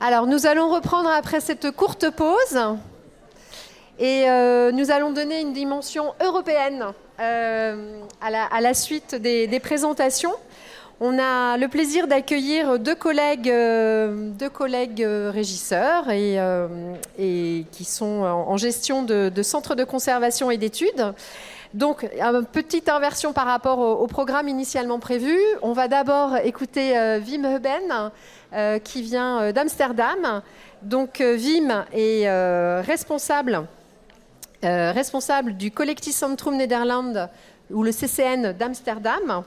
Alors, nous allons reprendre après cette courte pause et nous allons donner une dimension européenne à la suite des présentations. On a le plaisir d'accueillir deux collègues régisseurs et qui sont en gestion de centres de conservation et d'études. Donc, une petite inversion par rapport au programme initialement prévu. On va d'abord écouter Wim Heuben, qui vient d'Amsterdam. Donc, Wim est responsable du Collectiecentrum Nederland, ou le CCN d'Amsterdam.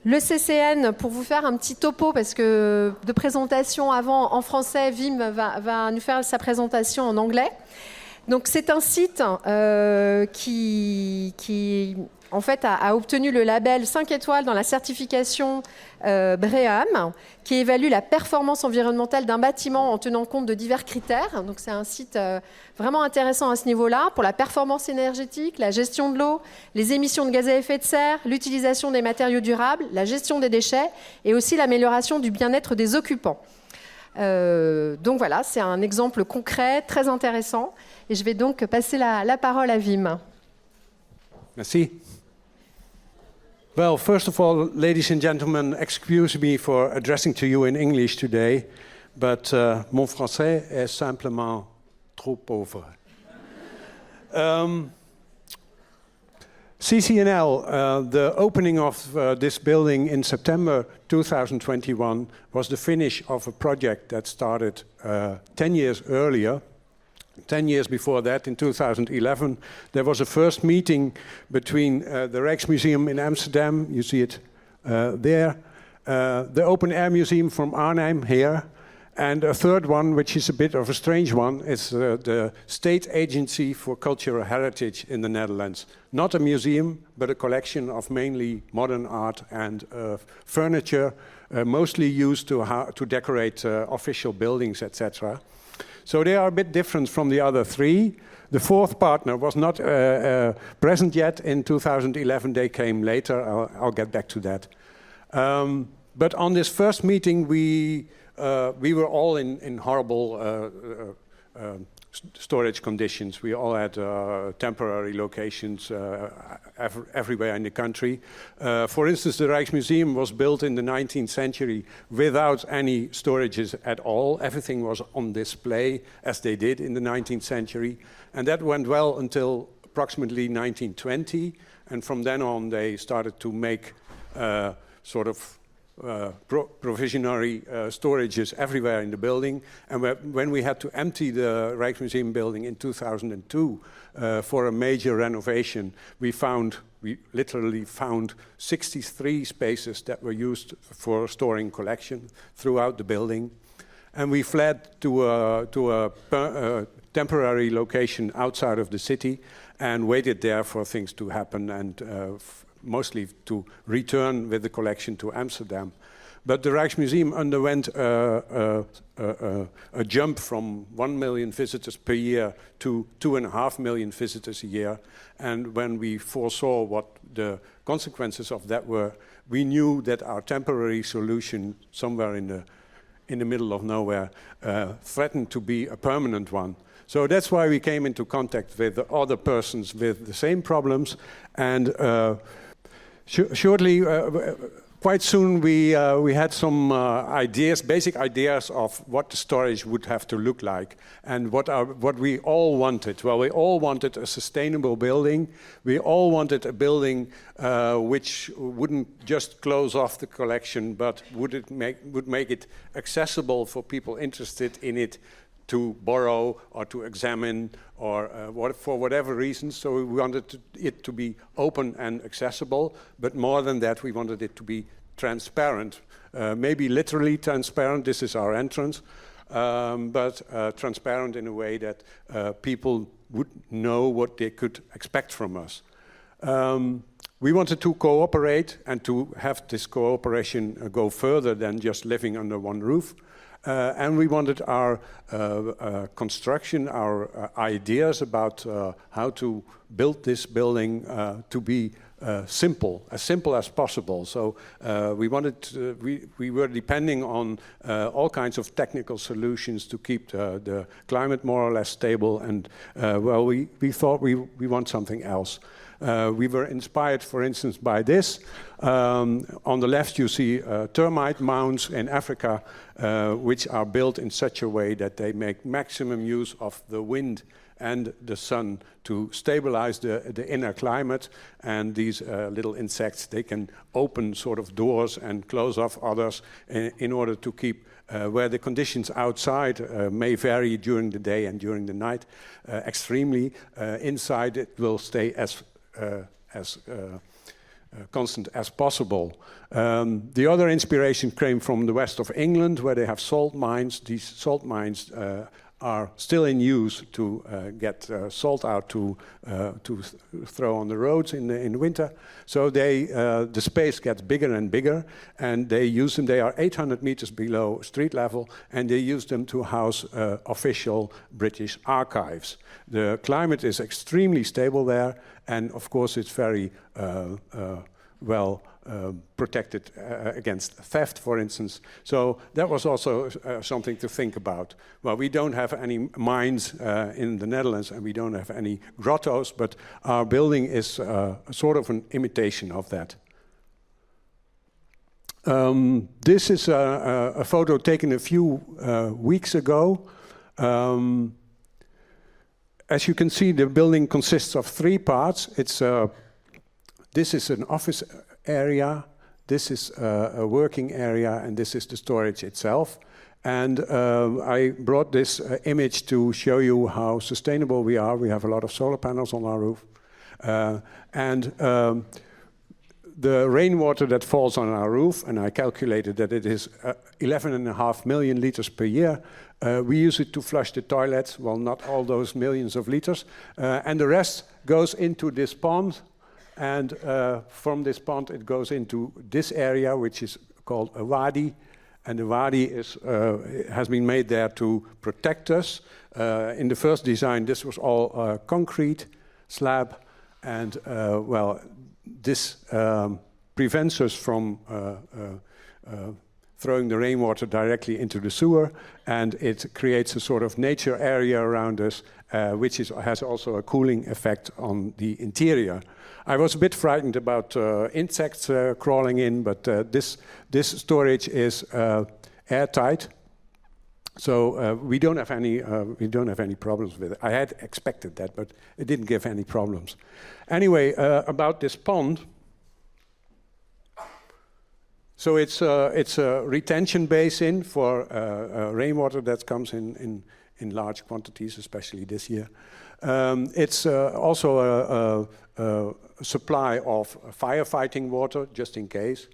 Le CCN, pour vous faire un petit topo, parce que de présentation avant en français, Wim va nous faire sa présentation en anglais. Donc c'est un site qui en fait a obtenu le label 5 étoiles dans la certification BREEAM, qui évalue la performance environnementale d'un bâtiment en tenant compte de divers critères. Donc c'est un site vraiment intéressant à ce niveau-là, pour la performance énergétique, la gestion de l'eau, les émissions de gaz à effet de serre, l'utilisation des matériaux durables, la gestion des déchets et aussi l'amélioration du bien-être des occupants. Donc voilà, c'est un exemple concret, très intéressant. Et je vais donc passer la parole à Wim. Merci. Well, first of all, ladies and gentlemen, excuse me for addressing to you in English today, but mon français est simplement trop pauvre. CCNL, the opening of this building in September 2021 was the finish of a project that started 10 years earlier. 10 years before that, in 2011, there was a first meeting between the Rijksmuseum in Amsterdam, you see it there, the Open Air Museum from Arnhem here, and a third one, which is a bit of a strange one, is the State Agency for Cultural Heritage in the Netherlands. Not a museum, but a collection of mainly modern art and furniture, mostly used to decorate official buildings, etc. So they are a bit different from the other three. The fourth partner was not present yet in 2011. They came later. I'll get back to that. But on this first meeting, we were all in horrible storage conditions. We all had temporary locations everywhere in the country. For instance, the Rijksmuseum was built in the 19th century without any storages at all. Everything was on display, as they did in the 19th century. And that went well until approximately 1920. And from then on, they started to make provisionary storages everywhere in the building. And when we had to empty the Rijksmuseum building in 2002 for a major renovation, we literally found 63 spaces that were used for storing collection throughout the building. And we fled to a temporary location outside of the city and waited there for things to happen and mostly to return with the collection to Amsterdam. But the Rijksmuseum underwent a jump from 1 million visitors per year to 2.5 million visitors a year. And when we foresaw what the consequences of that were, we knew that our temporary solution somewhere in the middle of nowhere threatened to be a permanent one. So that's why we came into contact with other persons with the same problems, and shortly, quite soon, we had some basic ideas of what the storage would have to look like, and what we all wanted. Well, we all wanted a sustainable building. We all wanted a building which wouldn't just close off the collection, but would make it accessible for people interested in it to borrow or to examine or for whatever reason. So we wanted it to be open and accessible, but more than that, we wanted it to be transparent. Maybe literally transparent, this is our entrance, but transparent in a way that people would know what they could expect from us. We wanted to cooperate and to have this cooperation go further than just living under one roof. And we wanted our construction, our ideas about how to build this building to be simple as possible. So we were depending on all kinds of technical solutions to keep the climate more or less stable. And well, we thought we want something else. We were inspired, for instance, by this. On the left, you see termite mounds in Africa, which are built in such a way that they make maximum use of the wind and the sun to stabilize the inner climate. And these little insects, they can open sort of doors and close off others in order to keep where the conditions outside may vary during the day and during the night extremely. Inside it will stay as constant as possible. The other inspiration came from the west of England, where they have salt mines. These salt mines are still in use to get salt out to throw on the roads in winter. So the space gets bigger and bigger, and they use them. They are 800 meters below street level, and they use them to house official British archives. The climate is extremely stable there, and of course it's very well protected against theft, for instance. So that was also something to think about. Well, we don't have any mines in the Netherlands, and we don't have any grottos, but our building is sort of an imitation of that. This is a photo taken a few weeks ago. As you can see, the building consists of 3 parts. This is an office area, this is a working area, and this is the storage itself. And I brought this image to show you how sustainable we are. We have a lot of solar panels on our roof. The rainwater that falls on our roof, and I calculated that it is 11.5 million liters per year. We use it to flush the toilets, well, not all those millions of liters. And the rest goes into this pond. And from this pond, it goes into this area, which is called a wadi. And the wadi has been made there to protect us. In the first design, this was all concrete slab. And, well, this prevents us from throwing the rainwater directly into the sewer. And it creates a sort of nature area around us, which has also a cooling effect on the interior. I was a bit frightened about insects crawling in, but this storage is airtight, so we don't have any problems with it. I had expected that, but it didn't give any problems. Anyway, about this pond. So it's a retention basin for rainwater that comes in large quantities, especially this year. It's also a supply of firefighting water, just in case.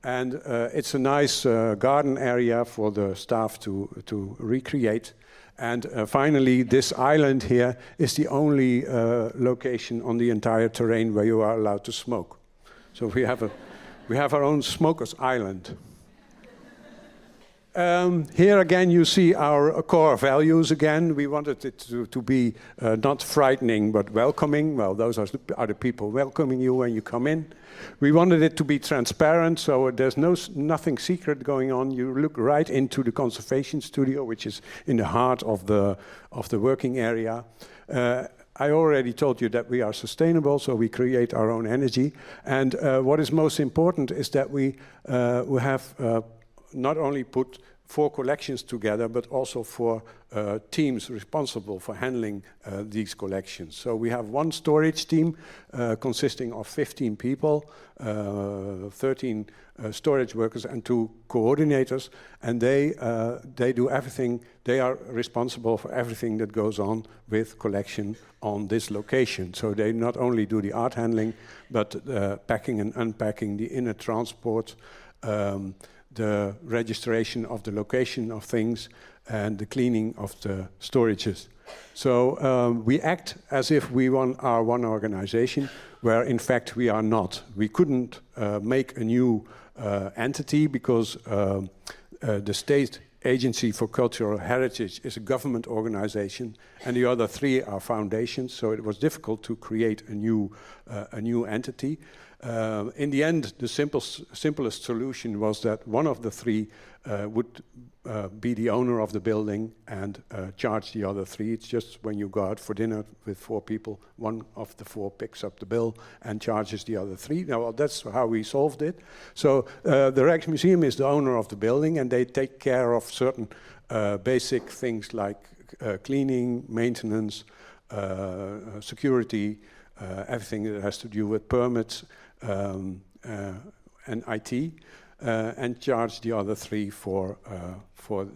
And it's a nice garden area for the staff to recreate. And finally, this island here is the only location on the entire terrain where you are allowed to smoke. So we have our own smokers' island. Here again you see our core values again. We wanted it to be not frightening but welcoming. Well, those are the people welcoming you when you come in. We wanted it to be transparent, so there's nothing secret going on. You look right into the conservation studio, which is in the heart of the working area. I already told you that we are sustainable, so we create our own energy. And what is most important is that we have not only put 4 collections together, but also 4 teams responsible for handling these collections. So we have one storage team consisting of 15 people, 13 storage workers and 2 coordinators, and they do everything. They are responsible for everything that goes on with collection on this location. So they not only do the art handling, but packing and unpacking, the inner transport, the registration of the location of things, and the cleaning of the storages. So we act as if we are one organization, where in fact we are not. We couldn't make a new entity because the state Agency for Cultural Heritage is a government organization, and the other 3 are foundations, so it was difficult to create a new entity. In the end, the simplest solution was that one of the 3 would be the owner of the building and charge the other 3. It's just when you go out for dinner with 4 people, one of the 4 picks up the bill and charges the other 3. Now, that's how we solved it. So the Rijksmuseum is the owner of the building, and they take care of certain basic things like cleaning, maintenance, security, everything that has to do with permits, and IT, and charge the other 3 for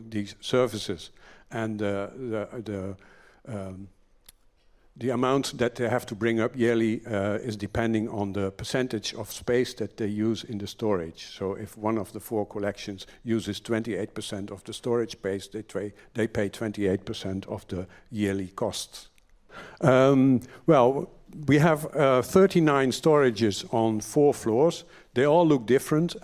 these services. And the amount that they have to bring up yearly is depending on the percentage of space that they use in the storage. So if one of the 4 collections uses 28% of the storage space, they pay 28% of the yearly costs. Well, we have 39 storages on 4 floors. They all look different.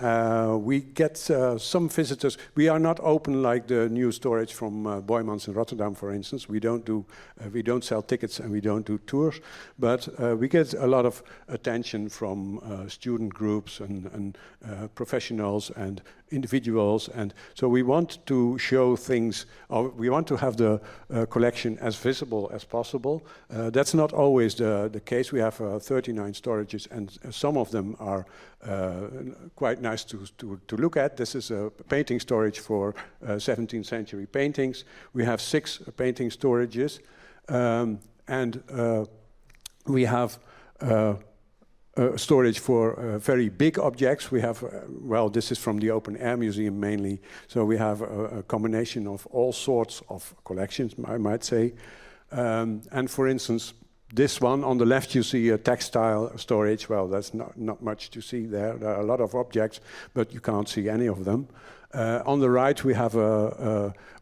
We get some visitors. We are not open like the new storage from Boijmans in Rotterdam, for instance. We don't sell tickets and we don't do tours, but we get a lot of attention from student groups and professionals and individuals, and so we want to show things. We want to have the collection as visible as possible. That's not always the case. We have 39 storages, and some of them are quite nice to look at. This is a painting storage for 17th century paintings. We have 6 painting storages, and we have storage for very big objects. We have, well, this is from the Open Air Museum mainly, so we have a combination of all sorts of collections, I might say. And for instance, this one on the left, you see a textile storage. Well, that's not much to see there. There are a lot of objects, but you can't see any of them. On the right, we have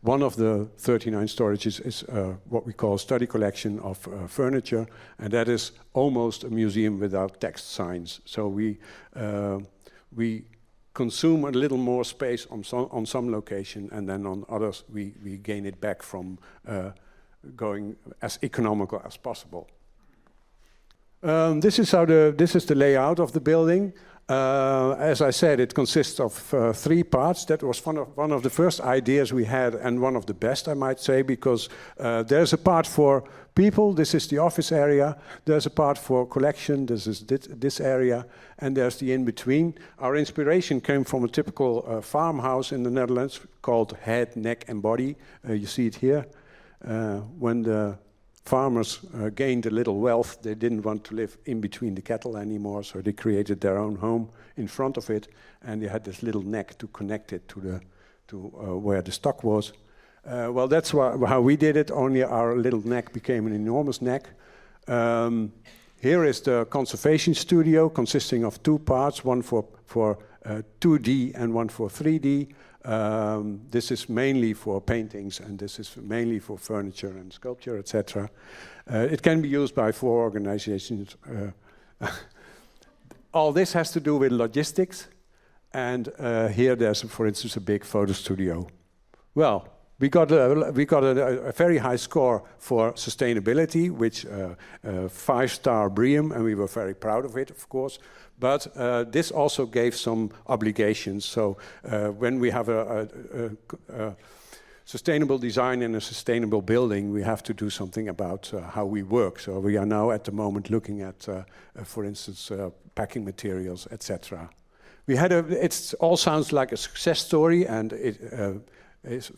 one of the 39 storages is what we call study collection of furniture, and that is almost a museum without text signs. So we consume a little more space on some location, and then on others we gain it back from going as economical as possible. This is the layout of the building. As I said, it consists of 3 parts. That was one of the first ideas we had, and one of the best, I might say, because there's a part for people. This is the office area. There's a part for collection. This is this area, and there's the in-between. Our inspiration came from a typical farmhouse in the Netherlands called Head, Neck and Body. You see it here. When the farmers gained a little wealth, they didn't want to live in between the cattle anymore, so they created their own home in front of it, and they had this little neck to connect it to where the stock was. Well, that's how we did it, only our little neck became an enormous neck. Here is the conservation studio, consisting of 2 parts, one for 2D and one for 3D. This is mainly for paintings, and this is mainly for furniture and sculpture, etc. It can be used by 4 organizations. All this has to do with logistics, and here there's, for instance, a big photo studio. Well, we got a very high score for sustainability, which 5-star BREEAM, and we were very proud of it, of course. But this also gave some obligations. So when we have a sustainable design in a sustainable building, we have to do something about how we work. So we are now at the moment looking at, for instance, packing materials, etc. It all sounds like a success story, and it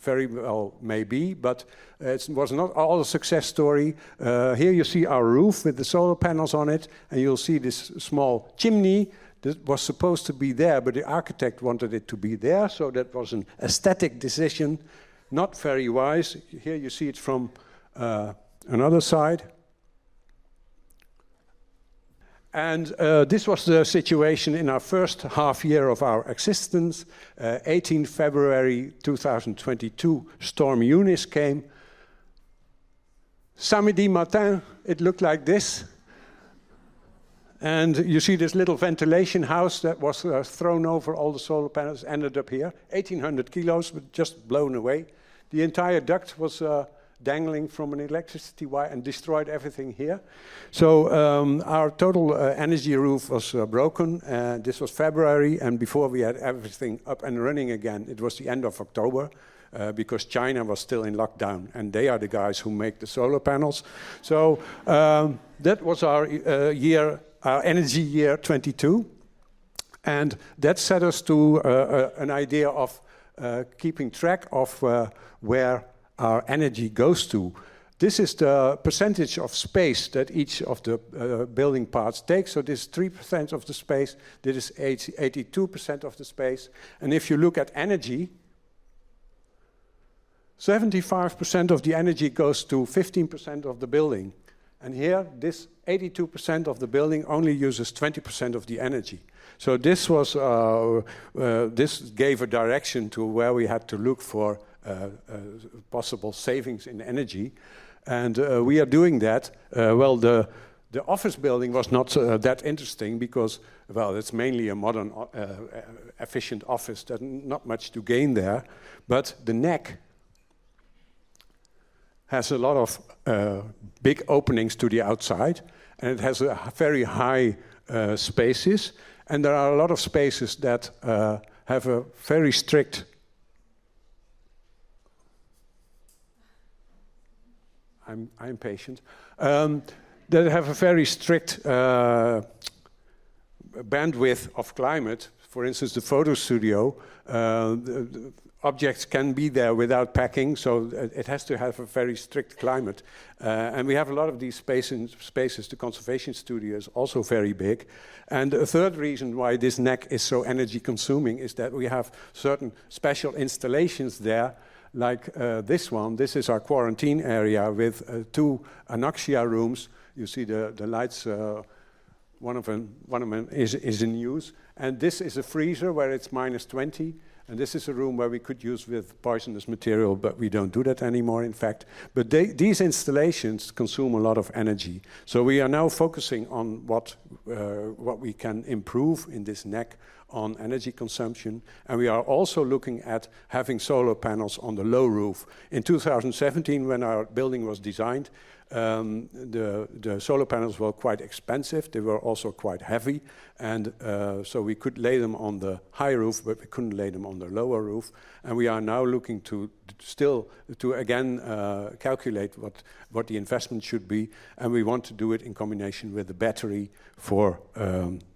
very well may be, but it was not all a success story. Here you see our roof with the solar panels on it, and you'll see this small chimney that was supposed to be there, but the architect wanted it to be there, so that was an aesthetic decision, not very wise. Here you see it from another side. And this was the situation in our first half year of our existence. 18 February 2022, Storm Eunice came. Samedi matin, it looked like this. And you see this little ventilation house that was thrown over all the solar panels, ended up here. 1,800 kilos, but just blown away. The entire duct was dangling from an electricity wire and destroyed everything here. So our total energy roof was broken. This was February, and before we had everything up and running again, it was the end of October, because China was still in lockdown, and they are the guys who make the solar panels. So that was our energy year 22, and that set us to an idea of keeping track of where our energy goes to. This is the percentage of space that each of the building parts takes. So this is 3% of the space, this is 82% of the space. And if you look at energy, 75% of the energy goes to 15% of the building. And here, this 82% of the building only uses 20% of the energy. So this was this gave a direction to where we had to look for possible savings in energy, and we are doing that. Well, the office building was not that interesting because, well, it's mainly a modern, efficient office. There's not much to gain there, but the neck has a lot of big openings to the outside, and it has a very high spaces, and there are a lot of spaces that have a very strict I'm patient. That have a very strict bandwidth of climate. For instance, the photo studio, the objects can be there without packing, so it has to have a very strict climate. And we have a lot of these spaces. The conservation studio is also very big. And a third reason why this neck is so energy consuming is that we have certain special installations there, like this one. This is our quarantine area with 2 anoxia rooms. You see the lights, one of them is in use. And this is a freezer where it's -20. And this is a room where we could use with poisonous material, but we don't do that anymore, in fact. But these installations consume a lot of energy. So we are now focusing on what we can improve in this neck on energy consumption. And we are also looking at having solar panels on the low roof. In 2017, when our building was designed, the solar panels were quite expensive. They were also quite heavy. And so we could lay them on the high roof, but we couldn't lay them on the lower roof. And we are now looking to again calculate what the investment should be. And we want to do it in combination with the battery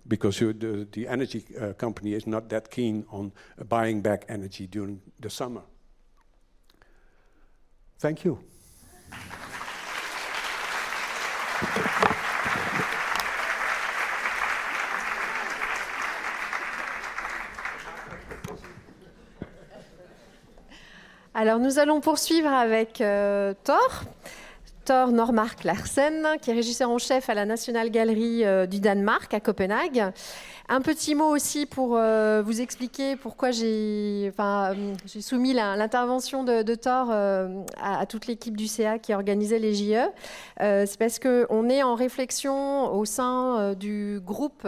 because the energy company is not that keen on buying back energy during the summer. Thank you. Alors nous allons poursuivre avec Thor Normark Larsen, qui est régisseur en chef à la National Gallery du Danemark à Copenhague. Un petit mot aussi pour vous expliquer pourquoi j'ai soumis l'intervention de Thor à toute l'équipe du CA qui organisait les JE. C'est parce qu'on est en réflexion au sein du groupe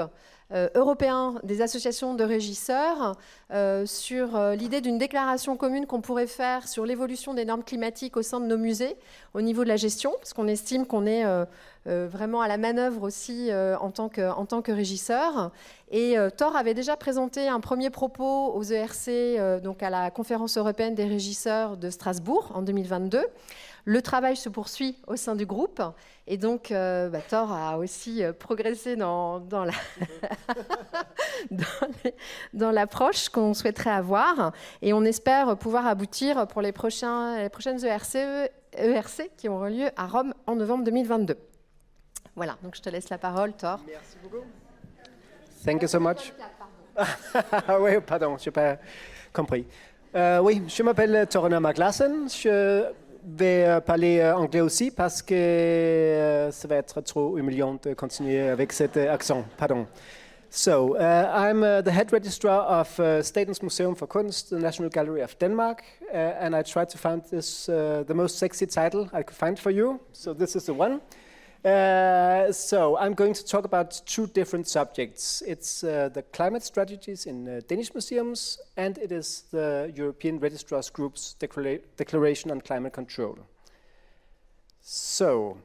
européen des associations de régisseurs sur l'idée d'une déclaration commune qu'on pourrait faire sur l'évolution des normes climatiques au sein de nos musées au niveau de la gestion, parce qu'on estime qu'on est vraiment à la manœuvre aussi en tant que régisseur. Et Thor avait déjà présenté un premier propos aux ERC, donc à la conférence européenne des régisseurs de Strasbourg en 2022. Le travail se poursuit au sein du groupe et donc Thor a aussi progressé dans l'approche qu'on souhaiterait avoir et on espère pouvoir aboutir pour les prochaines ERC qui auront lieu à Rome en novembre 2022. Voilà, donc je te laisse la parole, Thor. Merci beaucoup. Thank you so much. Oui, pardon, je n'ai pas compris. Oui, je m'appelle Thor Normark Larsen. Je vais parler anglais aussi parce que ça va être trop humiliant de continuer avec cet accent. Pardon. So, I'm the head registrar of Statens Museum for Kunst, the National Gallery of Denmark, and I tried to find this the most sexy title I could find for you. So this is the one. So I'm going to talk about two different subjects. It's the climate strategies in Danish museums, and it is the European Registrars Group's Declaration on Climate Control. So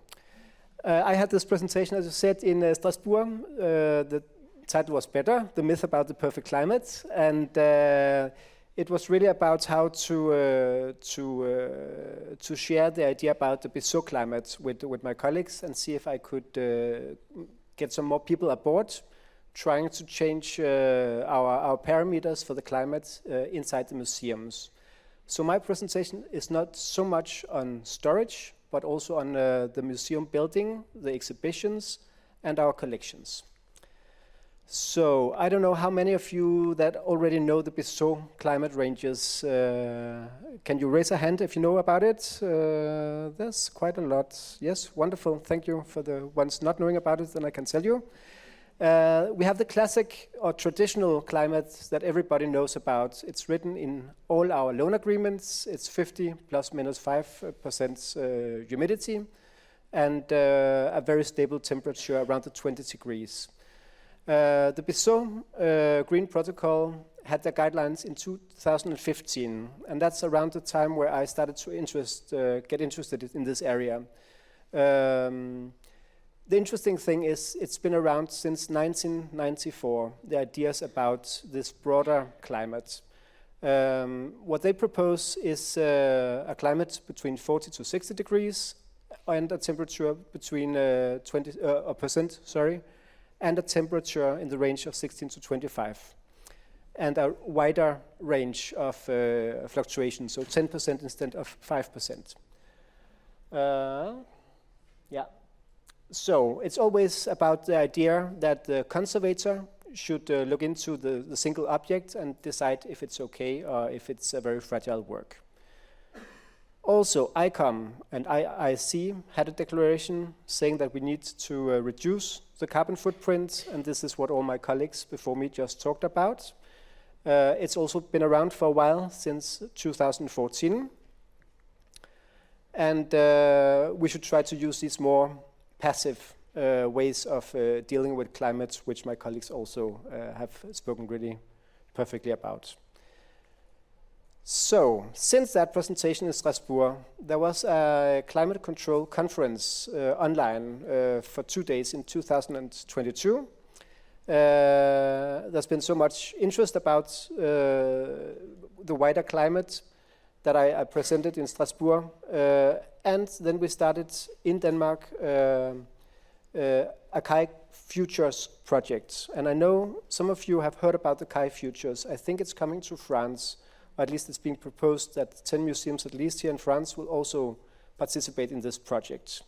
I had this presentation, as you said, in Strasbourg. The title was Better, The Myth About the Perfect Climate, and it was really about how to share the idea about the Bissau climate with my colleagues and see if I could get some more people aboard, trying to change our parameters for the climate inside the museums. So my presentation is not so much on storage, but also on the museum building, the exhibitions, and our collections. So I don't know how many of you that already know the Bissau climate ranges. Can you raise a hand if you know about it? There's quite a lot. Yes, wonderful. Thank you for the ones not knowing about it, then I can tell you. We have the classic or traditional climate that everybody knows about. It's written in all our loan agreements. It's 50 plus minus 5% humidity and a very stable temperature around the 20 degrees. The Bissau Green Protocol had their guidelines in 2015, and that's around the time where I started to get interested in this area. The interesting thing is it's been around since 1994, the ideas about this broader climate. What they propose is a climate between 40 to 60 degrees and a temperature between and a temperature in the range of 16 to 25, and a wider range of fluctuation, so 10% instead of 5%. Yeah. So it's always about the idea that the conservator should look into the single object and decide if it's okay or if it's a very fragile work. Also, ICOM and IIC had a declaration saying that we need to reduce the carbon footprint, and this is what all my colleagues before me just talked about. It's also been around for a while, since 2014. And we should try to use these more passive ways of dealing with climate, which my colleagues also have spoken really perfectly about. So, since that presentation in Strasbourg, there was a climate control conference online for 2 days in 2022. There's been so much interest about the wider climate that I presented in Strasbourg. And then we started in Denmark a Kai Futures project. And I know some of you have heard about the Kai Futures. I think it's coming to France. Or at least it's being proposed that 10 museums, at least here in France, will also participate in this project.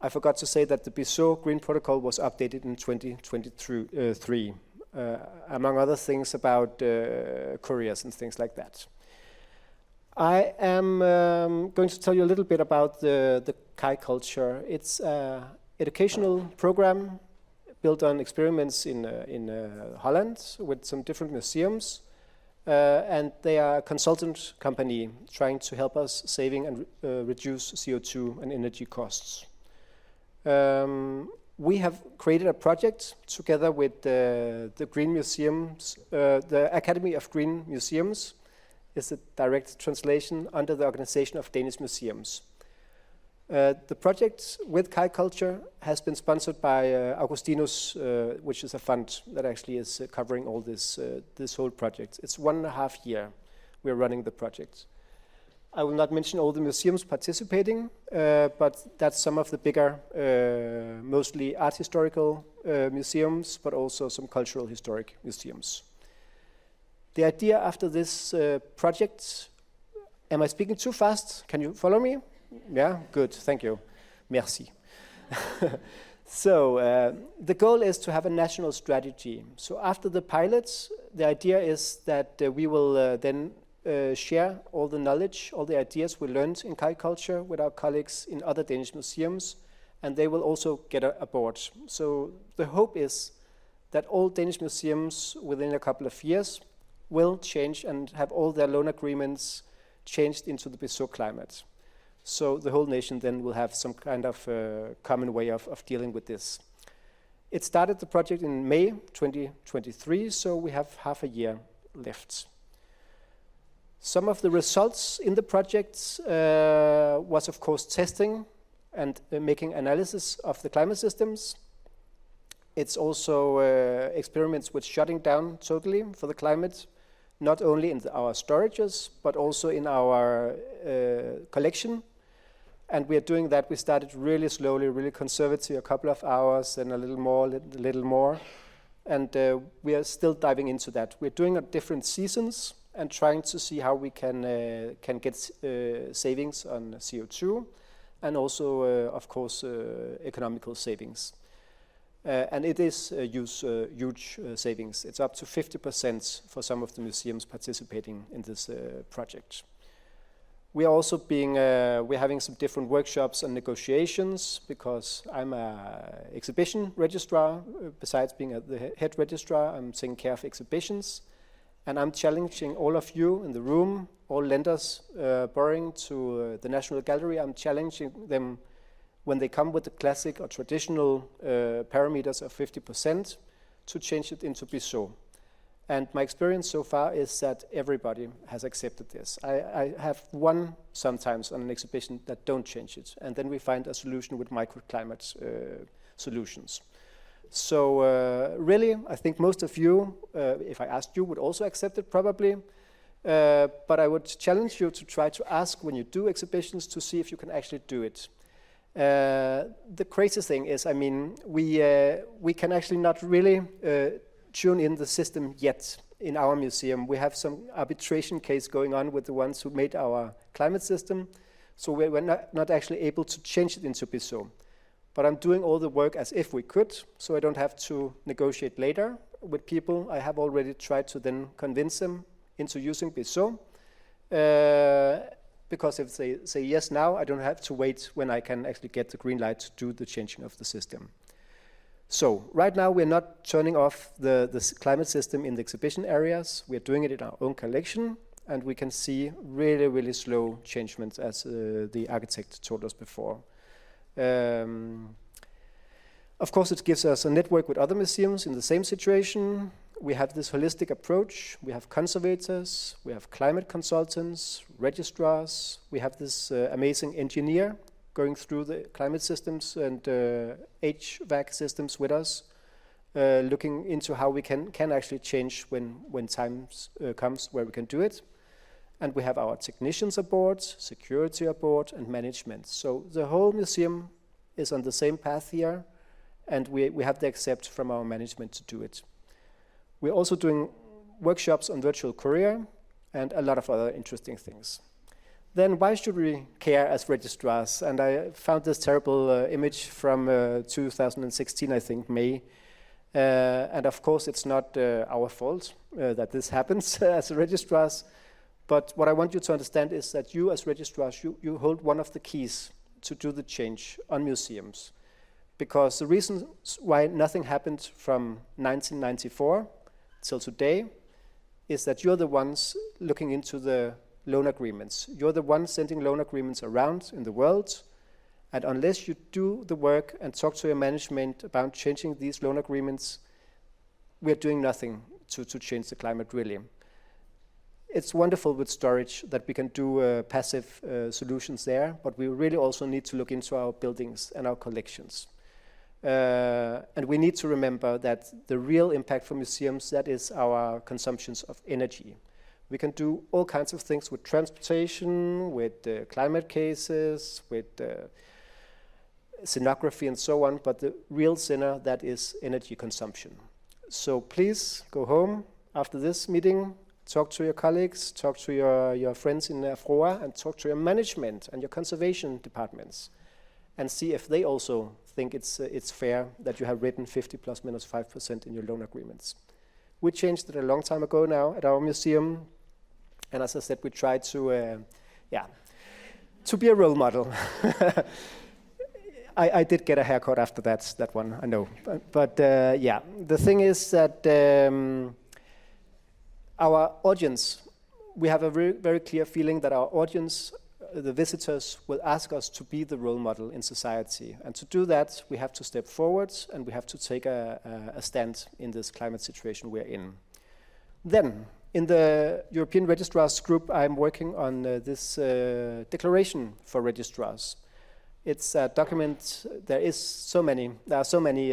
I forgot to say that the Bissau Green Protocol was updated in 2023, among other things about couriers and things like that. I am going to tell you a little bit about the Kai culture. It's an educational program built on experiments in Holland with some different museums. And they are a consultant company trying to help us saving and reduce CO2 and energy costs. We have created a project together with the Green Museums, the Academy of Green Museums is the direct translation under the Organization of Danish Museums. The project with Kai Culture has been sponsored by Augustinus, which is a fund that actually is covering all this whole project. It's 1.5 years we're running the project. I will not mention all the museums participating, but that's some of the bigger, mostly art historical museums, but also some cultural historic museums. The idea after this project, am I speaking too fast? Can you follow me? Yeah, good, thank you. Merci. So the goal is to have a national strategy. So after the pilots, the idea is that we will then share all the knowledge, all the ideas we learned in Kai culture with our colleagues in other Danish museums, and they will also get aboard. So the hope is that all Danish museums within a couple of years will change and have all their loan agreements changed into the Bissau climate. So the whole nation then will have some kind of common way of dealing with this. It started the project in May 2023, so we have half a year left. Some of the results in the project was, of course, testing and making analysis of the climate systems. It's also experiments with shutting down totally for the climate, not only in our storages, but also in our collection. And we are doing that. We started really slowly, really conservative, a couple of hours and a little more. And we are still diving into that. We're doing it different seasons and trying to see how we can get savings on CO2 and also, of course, economical savings. And it is huge savings. It's up to 50% for some of the museums participating in this project. We are also we're having some different workshops and negotiations because I'm an exhibition registrar. Besides being the head registrar, I'm taking care of exhibitions. And I'm challenging all of you in the room, all lenders borrowing to the National Gallery. I'm challenging them when they come with the classic or traditional parameters of 50% to change it into Bissau. And my experience so far is that everybody has accepted this. I have one sometimes on an exhibition that don't change it. And then we find a solution with microclimate solutions. So really, I think most of you, if I asked you, would also accept it probably. But I would challenge you to try to ask when you do exhibitions to see if you can actually do it. The crazy thing is, I mean, we can actually not really tune in the system yet in our museum. We have some arbitration case going on with the ones who made our climate system. So we're not actually able to change it into Bissau. But I'm doing all the work as if we could, so I don't have to negotiate later with people. I have already tried to then convince them into using Bissau. Because if they say yes now, I don't have to wait when I can actually get the green light to do the changing of the system. So right now we're not turning off the climate system in the exhibition areas. We're doing it in our own collection, and we can see really, really slow changements as the architect told us before. Of course, it gives us a network with other museums in the same situation. We have this holistic approach. We have conservators, we have climate consultants, registrars. We have this amazing engineer going through the climate systems and HVAC systems with us, looking into how we can actually change when time comes where we can do it. And we have our technicians aboard, security aboard, and management. So the whole museum is on the same path here, and we have the accept from our management to do it. We're also doing workshops on virtual courier and a lot of other interesting things. Then why should we care as registrars? And I found this terrible image from 2016, I think, May. And of course, it's not our fault that this happens as registrars. But what I want you to understand is that you as registrars, you hold one of the keys to do the change on museums. Because the reason why nothing happened from 1994 till today is that you're the ones looking into the loan agreements. You're the ones sending loan agreements around in the world. And unless you do the work and talk to your management about changing these loan agreements, we're doing nothing to change the climate, really. It's wonderful with storage that we can do passive solutions there, but we really also need to look into our buildings and our collections. And we need to remember that the real impact for museums, that is our consumptions of energy. We can do all kinds of things with transportation, with climate cases, with scenography and so on, but the real sinner, that is energy consumption. So please go home after this meeting, talk to your colleagues, talk to your friends in FROA, and talk to your management and your conservation departments, and see if they also think it's fair that you have written 50 plus minus 5% in your loan agreements. We changed it a long time ago now at our museum, and as I said, we try to be a role model. I did get a haircut after that one, I know. But the thing is that our audience, we have a very, very clear feeling that our audience the visitors will ask us to be the role model in society. And to do that, we have to step forward and we have to take a stand in this climate situation we're in. Then, in the European Registrars Group, I'm working on this declaration for registrars. It's a document. There are so many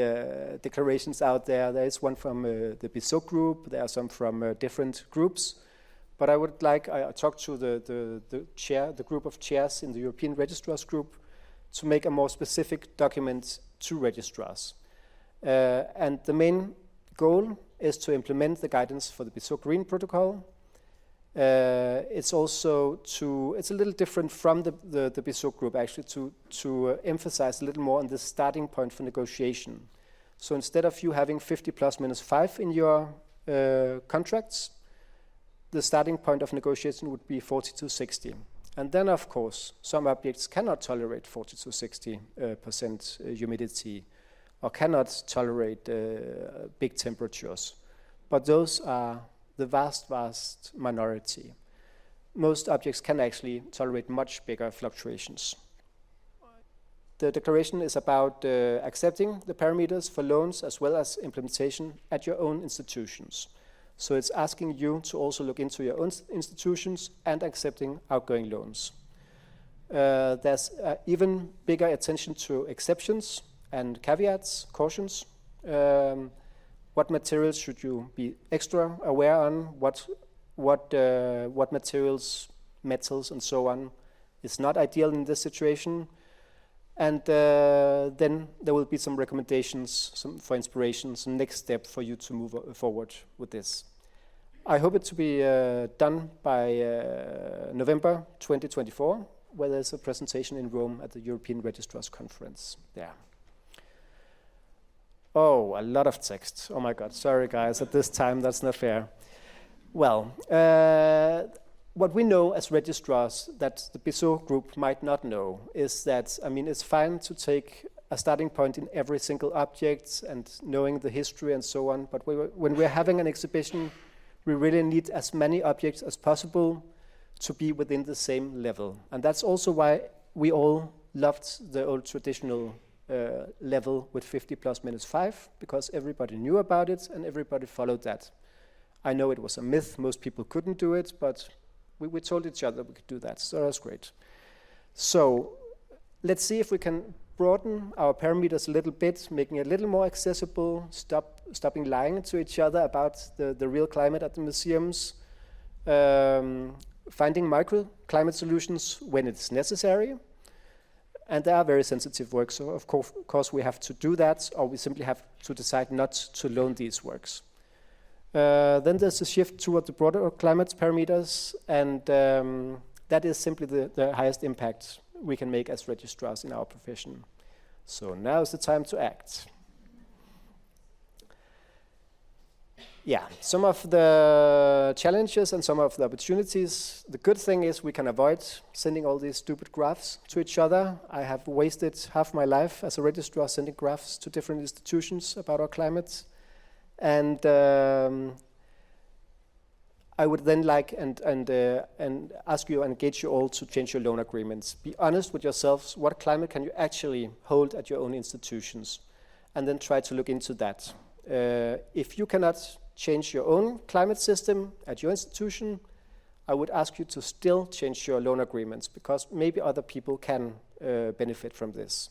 declarations out there. There is one from the BISO group. There are some from different groups. But I would like, I talked to the group of chairs in the European Registrars Group to make a more specific document to registrars. And the main goal is to implement the guidance for the BISO Green Protocol. It's also it's a little different from the BISO group actually to emphasize a little more on the starting point for negotiation. So instead of you having 50 plus minus 5 in your contracts, the starting point of negotiation would be 40 to 60. And then, of course, some objects cannot tolerate 40 to 60% humidity or cannot tolerate big temperatures. But those are the vast minority. Most objects can actually tolerate much bigger fluctuations. The declaration is about accepting the parameters for loans as well as implementation at your own institutions. So it's asking you to also look into your own institutions and accepting outgoing loans. There's even bigger attention to exceptions and caveats, cautions. What materials should you be extra aware on? What materials, metals, and so on is not ideal in this situation? And then there will be some recommendations for inspiration, some next step for you to move forward with this. I hope it to be done by November 2024, where there's a presentation in Rome at the European Registrars Conference there. Oh, a lot of text. Oh my God, sorry guys, at this time that's not fair. Well, what we know as registrars that the BISO group might not know is that, I mean, it's fine to take a starting point in every single object and knowing the history and so on, but when we're having an exhibition, we really need as many objects as possible to be within the same level. And that's also why we all loved the old traditional level with 50 plus minus 5, because everybody knew about it and everybody followed that. I know it was a myth, most people couldn't do it, but we told each other we could do that, so that's great. So let's see if we can broaden our parameters a little bit, making it a little more accessible, stopping lying to each other about the real climate at the museums, finding microclimate solutions when it's necessary. And they are very sensitive works, so of course we have to do that, or we simply have to decide not to loan these works. Then there's a shift toward the broader climate parameters, and that is simply the highest impact we can make as registrars in our profession. So now is the time to act. Yeah, some of the challenges and some of the opportunities. The good thing is we can avoid sending all these stupid graphs to each other. I have wasted half my life as a registrar sending graphs to different institutions about our climate. And I would then like and ask you and engage you all to change your loan agreements. Be honest with yourselves. What climate can you actually hold at your own institutions? And then try to look into that. If you cannot change your own climate system at your institution, I would ask you to still change your loan agreements, because maybe other people can benefit from this.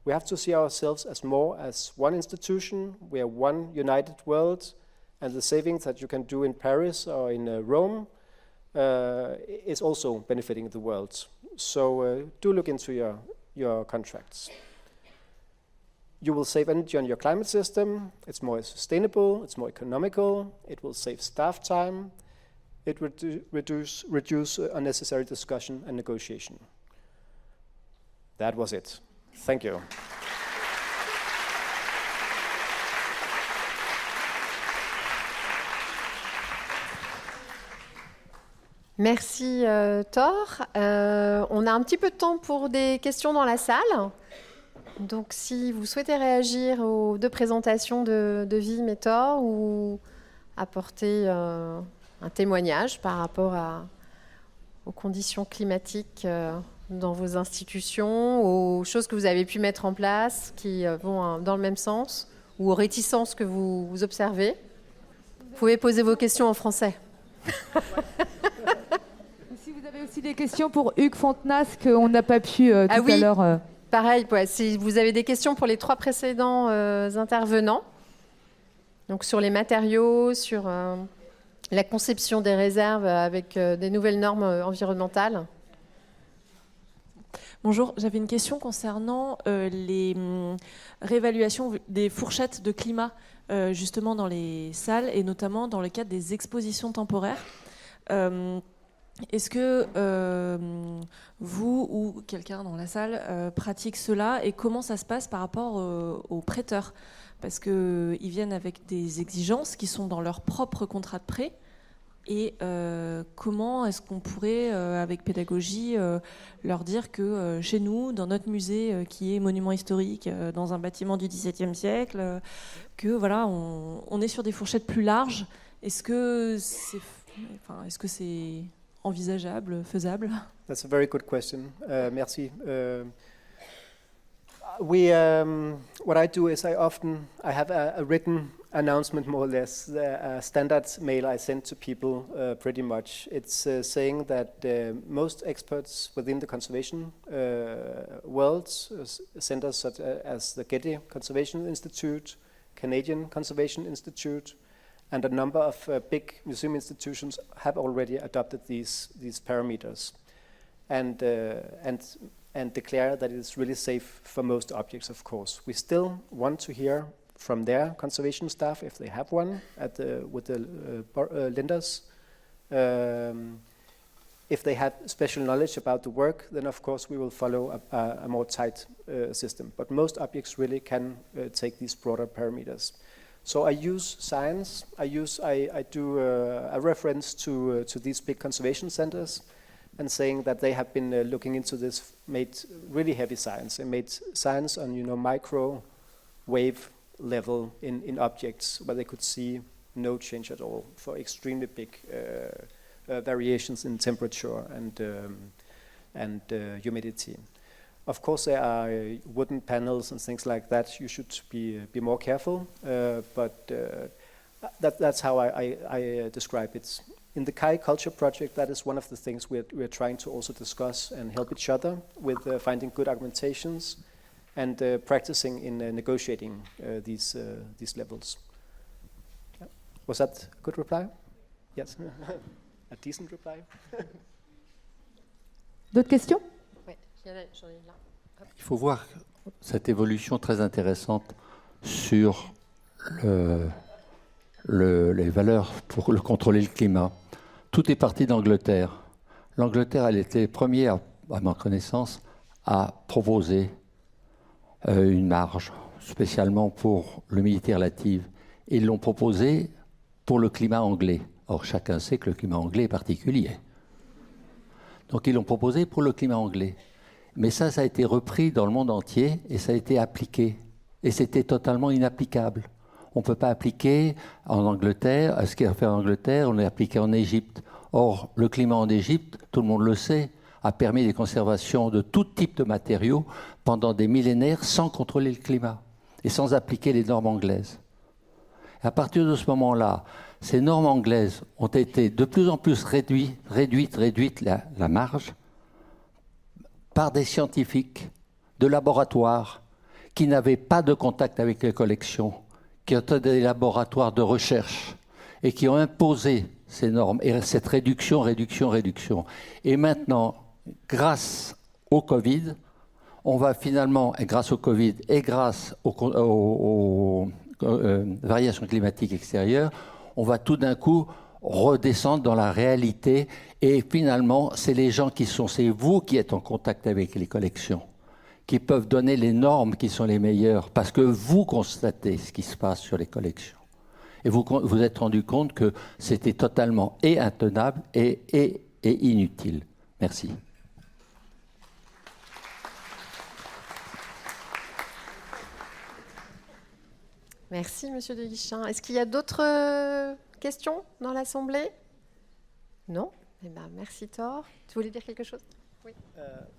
We have to see ourselves as more as one institution. We are one united world, and the savings that you can do in Paris or in Rome is also benefiting the world. So do look into your contracts. You will save energy on your climate system. It's more sustainable, it's more economical, it will save staff time, it will reduce unnecessary discussion and negotiation. That was it. Thank you. Merci Thor. On a un petit peu de temps pour des questions dans la salle. Donc si vous souhaitez réagir aux deux présentations de Wim et Thor ou apporter un témoignage par rapport aux conditions climatiques dans vos institutions, aux choses que vous avez pu mettre en place qui vont dans le même sens, ou aux réticences que vous observez. Vous pouvez poser vos questions en français. Si vous avez aussi des questions pour Hugues Fontenas qu'on n'a pas pu tout à l'heure. Pareil, si vous avez des questions pour les 3 précédents intervenants, donc sur les matériaux, sur la conception des réserves avec des nouvelles normes environnementales. Bonjour, j'avais une question concernant les réévaluations des fourchettes de climat justement dans les salles et notamment dans le cadre des expositions temporaires. Est-ce que vous ou quelqu'un dans la salle pratique cela et comment ça se passe par rapport aux prêteurs? Parce qu'ils viennent avec des exigences qui sont dans leur propre contrat de prêt. Et comment est-ce qu'on pourrait, avec pédagogie, leur dire que chez nous, dans notre musée qui est monument historique, dans un bâtiment du XVIIe siècle, que voilà, on est sur des fourchettes plus larges. Est-ce que c'est envisageable, faisable? That's a very good question. Merci. What I do is I have a written announcement, more or less, a standard mail I send to people pretty much. It's saying that most experts within the conservation world, centers such as the Getty Conservation Institute, Canadian Conservation Institute, and a number of big museum institutions have already adopted these parameters. And declare that it's really safe for most objects, of course. We still want to hear from their conservation staff, if they have one, with the lenders. If they have special knowledge about the work, then of course we will follow a more tight system. But most objects really can take these broader parameters. So I use science. I do a reference to these big conservation centers, and saying that they have been looking into this, made really heavy science. They made science on microwave level in objects where they could see no change at all for extremely big variations in temperature and humidity. Of course, there are wooden panels and things like that. You should be more careful, but that's how I describe it. In the Kai Culture Project, that is one of the things we're trying to also discuss and help each other with finding good argumentations and practicing in negotiating these levels. Yeah. Was that a good reply? Yes. A decent reply. D'autres questions? Oui, j'en ai là. Il faut voir cette évolution très intéressante sur les valeurs pour contrôler le climat. Tout est parti d'Angleterre. L'Angleterre, elle était première, à ma connaissance, à proposer une marge, spécialement pour l'humidité relative. Et ils l'ont proposé pour le climat anglais. Or, chacun sait que le climat anglais est particulier. Donc, ils l'ont proposé pour le climat anglais. Mais ça a été repris dans le monde entier et ça a été appliqué. Et c'était totalement inapplicable. On ne peut pas appliquer en Angleterre, ce qui est fait en Angleterre, on l'a appliqué en Égypte. Or, le climat en Égypte, tout le monde le sait, a permis des conservations de tout type de matériaux pendant des millénaires sans contrôler le climat et sans appliquer les normes anglaises. Et à partir de ce moment-là, ces normes anglaises ont été de plus en plus réduites la marge par des scientifiques de laboratoires qui n'avaient pas de contact avec les collections, qui étaient des laboratoires de recherche et qui ont imposé ces normes et cette réduction. Et maintenant, grâce au Covid, on va finalement, et grâce au Covid et grâce aux variations climatiques extérieures, on va tout d'un coup redescendre dans la réalité et finalement, c'est vous qui êtes en contact avec les collections, qui peuvent donner les normes qui sont les meilleures parce que vous constatez ce qui se passe sur les collections. Et vous vous êtes rendu compte que c'était totalement intenable et inutile. Merci. Merci, Monsieur de Guichin. Est-ce qu'il y a d'autres questions dans l'Assemblée? Non? Eh ben, merci Thor. Tu voulais dire quelque chose?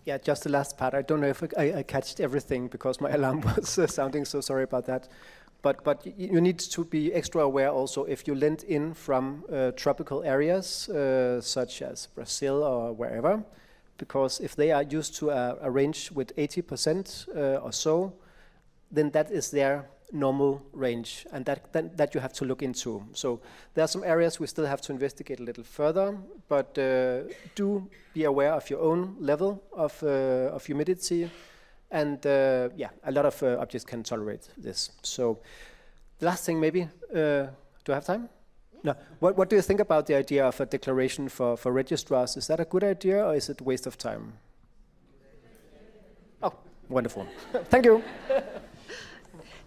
Yeah, just the last part. I don't know if I catched everything because my alarm was sounding, so sorry about that. But you need to be extra aware also if you lend in from tropical areas such as Brazil or wherever, because if they are used to a range with 80% or so, then that is their normal range, and that you have to look into. So there are some areas we still have to investigate a little further, but do be aware of your own level of humidity, and yeah, a lot of objects can tolerate this. So the last thing maybe, do I have time? No. What do you think about the idea of a declaration for registrars? Is that a good idea or is it a waste of time? Oh, wonderful. Thank you.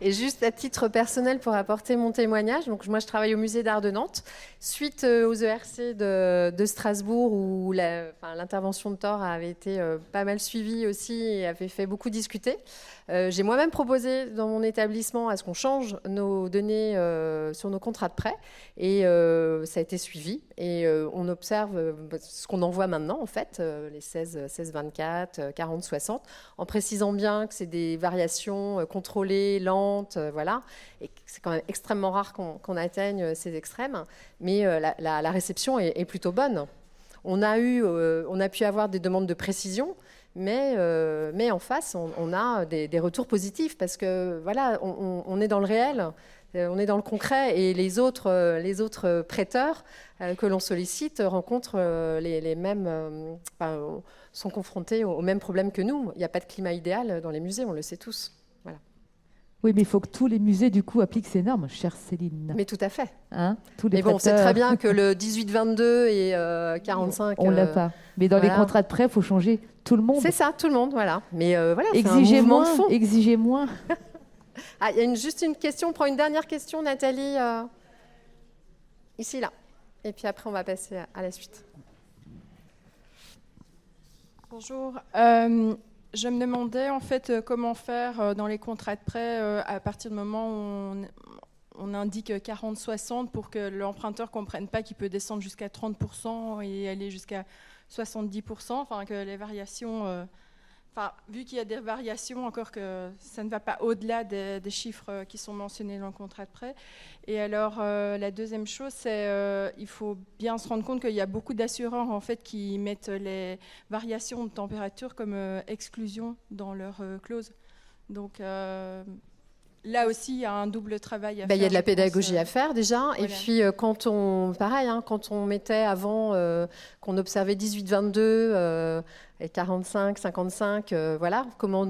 Et juste à titre personnel pour apporter mon témoignage, donc moi je travaille au musée d'art de Nantes, suite aux ERC de Strasbourg où l'intervention de Thor avait été pas mal suivie aussi et avait fait beaucoup discuter. J'ai moi-même proposé dans mon établissement à ce qu'on change nos données sur nos contrats de prêt et ça a été suivi et on observe ce qu'on en voit maintenant en fait, les 16-24, 40-60, en précisant bien que c'est des variations contrôlées, lentes, voilà, et que c'est quand même extrêmement rare qu'on atteigne ces extrêmes, mais la réception est plutôt bonne. On a pu avoir des demandes de précision, mais en face, on a des retours positifs parce que voilà, on est dans le réel, on est dans le concret et les autres prêteurs que l'on sollicite rencontrent les mêmes, sont confrontés aux mêmes problèmes que nous. Il n'y a pas de climat idéal dans les musées, on le sait tous. Voilà. Oui, mais il faut que tous les musées, du coup, appliquent ces normes, chère Céline. Mais tout à fait. Hein, tous les mais bon, c'est très bien que le 18-22 et 45... On ne l'a pas. Mais dans les contrats de prêt, il faut changer tout le monde. C'est ça, tout le monde, voilà. Mais voilà, exigez c'est un mouvement moins, de fond. exigez moins. Ah, il y a juste une question. On prend une dernière question, Nathalie. Ici, là. Et puis après, on va passer à la suite. Bonjour. Je me demandais en fait comment faire dans les contrats de prêt à partir du moment où on indique 40-60 pour que l'emprunteur ne comprenne pas qu'il peut descendre jusqu'à 30% et aller jusqu'à 70%, enfin que les variations... vu qu'il y a des variations, encore que ça ne va pas au-delà des chiffres qui sont mentionnés dans le contrat de prêt. Et alors, la deuxième chose, c'est il faut bien se rendre compte qu'il y a beaucoup d'assureurs en fait, qui mettent les variations de température comme exclusion dans leur clause. Donc, là aussi, il y a un double travail à faire. Il y a de la pédagogie à faire déjà. Voilà. Et puis, quand on mettait avant qu'on observait 18-22 et 45-55, voilà, comment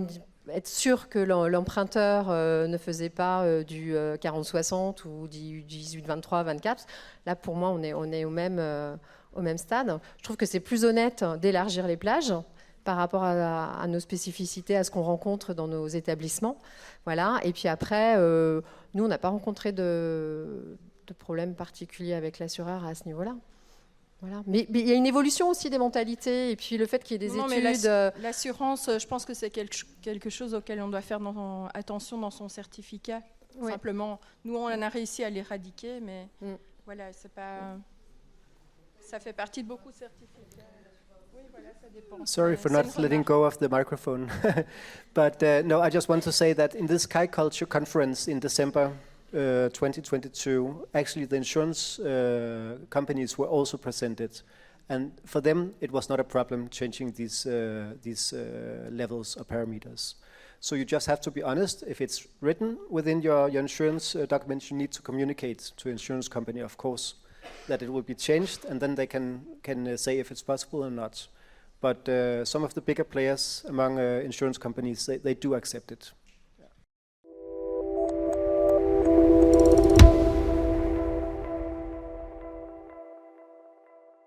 être sûr que l'emprunteur ne faisait pas du 40-60 ou du 18-23-24. Là, pour moi, on est au même stade. Je trouve que c'est plus honnête d'élargir les plages par rapport à nos spécificités, à ce qu'on rencontre dans nos établissements. Voilà. Et puis après, nous, on n'a pas rencontré de problème particulier avec l'assureur à ce niveau-là. Voilà. Mais il y a une évolution aussi des mentalités, et puis le fait qu'il y ait des études... L'assurance, je pense que c'est quelque chose auquel on doit faire attention dans son certificat. Oui. Simplement, nous, on a réussi à l'éradiquer, mais voilà, c'est pas... Ça fait partie de beaucoup de certificats. Sorry for not letting go of the microphone. But no, I just want to say that in this Sky Culture conference in December 2022, actually the insurance companies were also presented. And for them, it was not a problem changing these levels or parameters. So you just have to be honest. If it's written within your insurance documents, you need to communicate to insurance company, of course, that it will be changed, and then they can say if it's possible or not. But some of the bigger players among insurance companies, they do accept it.